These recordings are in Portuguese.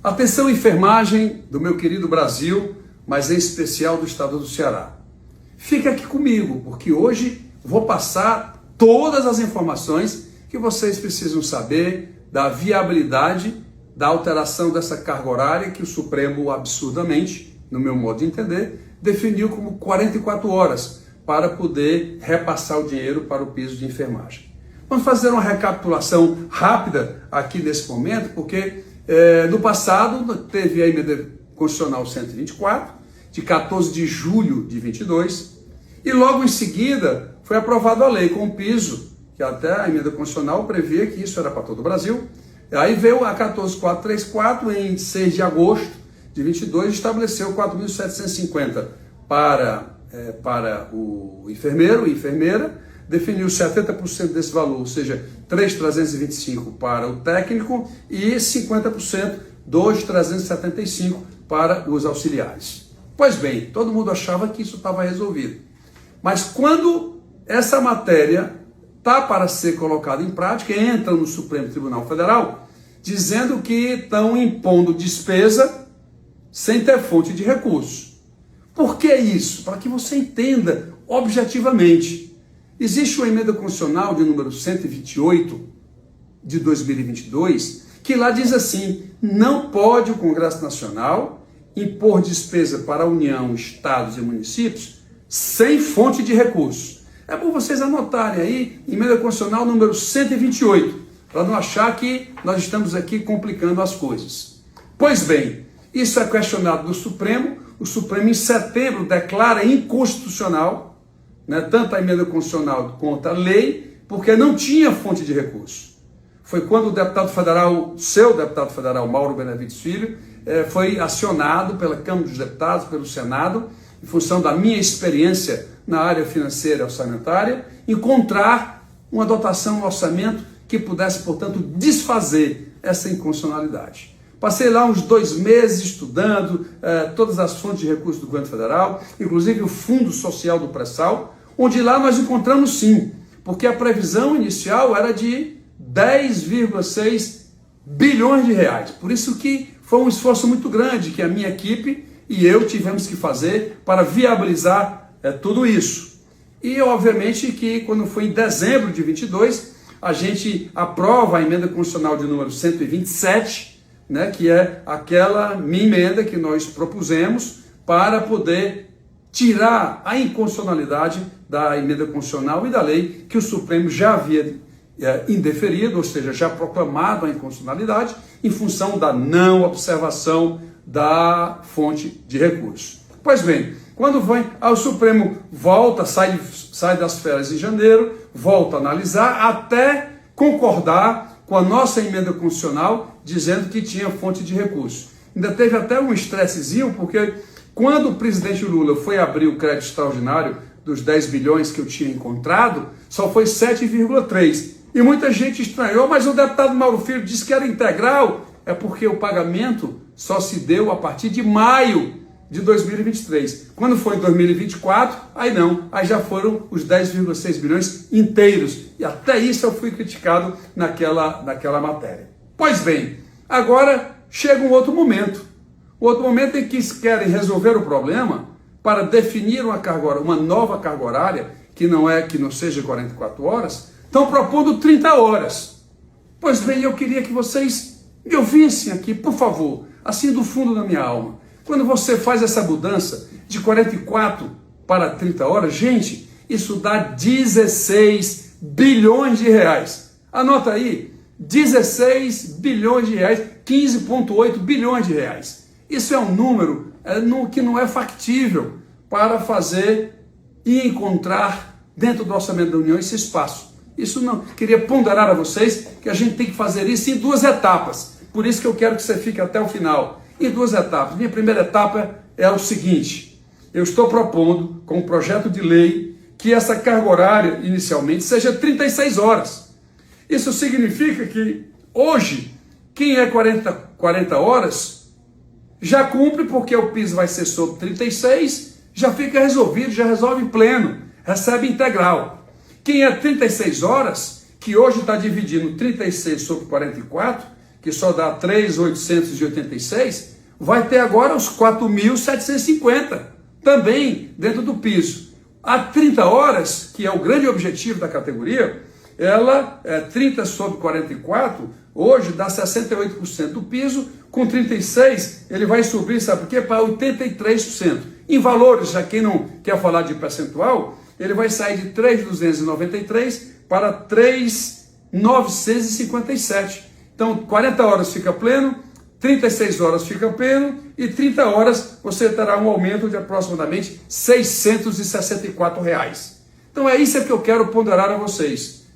Atenção, enfermagem do meu querido Brasil, mas em especial do estado do Ceará. Fica aqui comigo, porque hoje vou passar todas as informações que vocês precisam saber da viabilidade da alteração dessa carga horária que o Supremo absurdamente, no meu modo de entender, definiu como 44 horas para poder repassar o dinheiro para o piso de enfermagem. Vamos fazer uma recapitulação rápida aqui nesse momento, porque no passado teve a emenda constitucional 124, de 14 de julho de 22, e logo em seguida foi aprovada a lei com o piso, que até a emenda constitucional previa que isso era para todo o Brasil. Aí veio a 14434, em 6 de agosto de 22, estabeleceu 4.750 para o enfermeiro e enfermeira, definiu 70% desse valor, ou seja, 3.325 para o técnico e 50%, 2.375 para os auxiliares. Pois bem, todo mundo achava que isso estava resolvido. Mas quando essa matéria está para ser colocada em prática, entra no Supremo Tribunal Federal, dizendo que estão impondo despesa sem ter fonte de recurso. Por que isso? Para que você entenda objetivamente. Existe uma emenda constitucional de número 128 de 2022, que lá diz assim: não pode o Congresso Nacional impor despesa para a União, Estados e municípios sem fonte de recursos. É bom vocês anotarem aí, emenda constitucional número 128, para não achar que nós estamos aqui complicando as coisas. Pois bem, isso é questionado do Supremo. O Supremo em setembro declara inconstitucional, tanto a emenda constitucional quanto a lei, porque não tinha fonte de recurso. Foi quando o deputado federal, seu deputado federal, Mauro Benevides Filho, foi acionado pela Câmara dos Deputados, pelo Senado, em função da minha experiência na área financeira e orçamentária, encontrar uma dotação no orçamento que pudesse, portanto, desfazer essa inconstitucionalidade. Passei lá uns 2 meses estudando todas as fontes de recursos do governo federal, inclusive o Fundo Social do Pré-Sal, onde lá nós encontramos sim, porque a previsão inicial era de 10,6 bilhões de reais. Por isso que foi um esforço muito grande que a minha equipe e eu tivemos que fazer para viabilizar tudo isso. E obviamente que quando foi em dezembro de 22, a gente aprova a emenda constitucional de número 127, que é aquela minha emenda que nós propusemos para poder tirar a inconstitucionalidade da emenda constitucional e da lei que o Supremo já havia indeferido, ou seja, já proclamado a inconstitucionalidade em função da não observação da fonte de recursos. Pois bem, quando o Supremo volta, sai das férias em janeiro, volta a analisar até concordar com a nossa emenda constitucional dizendo que tinha fonte de recurso. Ainda teve até um estressezinho, porque quando o presidente Lula foi abrir o crédito extraordinário dos 10 bilhões que eu tinha encontrado, só foi 7,3. E muita gente estranhou, mas o deputado Mauro Filho disse que era integral. É porque o pagamento só se deu a partir de maio de 2023. Quando foi em 2024, aí não, aí já foram os 10,6 bilhões inteiros. E até isso eu fui criticado naquela matéria. Pois bem, agora chega um outro momento. O outro momento em que querem resolver o problema para definir uma nova carga horária, que não seja 44 horas, estão propondo 30 horas. Pois bem, eu queria que vocês me ouvissem aqui, por favor, assim do fundo da minha alma. Quando você faz essa mudança de 44 para 30 horas, gente, isso dá 16 bilhões de reais. Anota aí, 16 bilhões de reais, 15,8 bilhões de reais. Isso é um número que não é factível para fazer e encontrar dentro do orçamento da União esse espaço. Isso não. Queria ponderar a vocês que a gente tem que fazer isso em 2 etapas. Por isso que eu quero que você fique até o final. Em 2 etapas. Minha primeira etapa é o seguinte: eu estou propondo, com um projeto de lei, que essa carga horária, inicialmente, seja 36 horas. Isso significa que, hoje, quem é 40 horas, já cumpre, porque o piso vai ser sobre 36, já fica resolvido, já resolve em pleno, recebe integral. Quem é 36 horas, que hoje está dividindo 36 sobre 44, que só dá 3.886, vai ter agora os 4.750, também dentro do piso. A 30 horas, que é o grande objetivo da categoria, ela é 30 sobre 44, hoje dá 68% do piso, com 36 ele vai subir, sabe por quê? Para 83%. Em valores, já quem não quer falar de percentual, ele vai sair de 3.293 para 3.957. Então, 40 horas fica pleno, 36 horas fica pleno e 30 horas você terá um aumento de aproximadamente R$ 664. Então é isso que eu quero ponderar a vocês.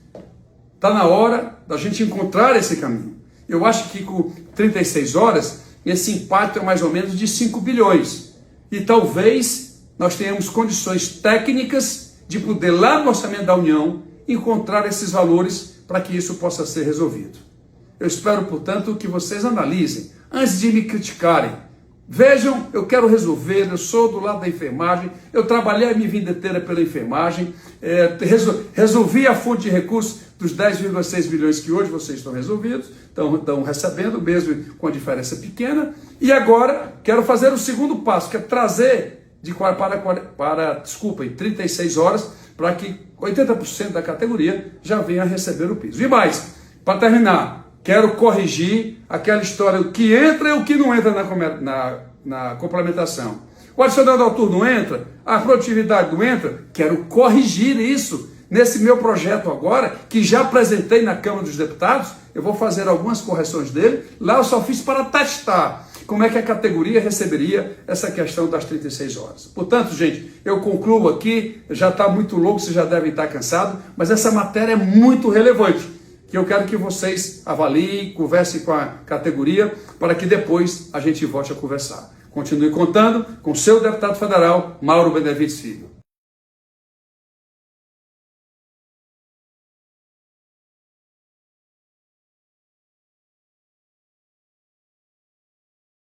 Está na hora da gente encontrar esse caminho. Eu acho que com 36 horas, esse impacto é mais ou menos de 5 bilhões. E talvez nós tenhamos condições técnicas de poder, lá no orçamento da União, encontrar esses valores para que isso possa ser resolvido. Eu espero, portanto, que vocês analisem, antes de me criticarem. Vejam, eu quero resolver, eu sou do lado da enfermagem, eu trabalhei a minha vida inteira pela enfermagem, resolvi a fonte de recursos dos 10,6 bilhões que hoje vocês estão resolvidos, estão recebendo, mesmo com a diferença pequena, e agora quero fazer o segundo passo, que é trazer para 36 horas, para que 80% da categoria já venha a receber o piso. E mais, para terminar, quero corrigir aquela história, o que entra e o que não entra na complementação. O adicional ao turno não entra, a produtividade não entra, quero corrigir isso. Nesse meu projeto agora, que já apresentei na Câmara dos Deputados, eu vou fazer algumas correções dele. Lá eu só fiz para testar como é que a categoria receberia essa questão das 36 horas. Portanto, gente, eu concluo aqui, já está muito longo, vocês já devem estar cansados, mas essa matéria é muito relevante, que eu quero que vocês avaliem, conversem com a categoria, para que depois a gente volte a conversar. Continue contando com o seu deputado federal, Mauro Benevides Filho.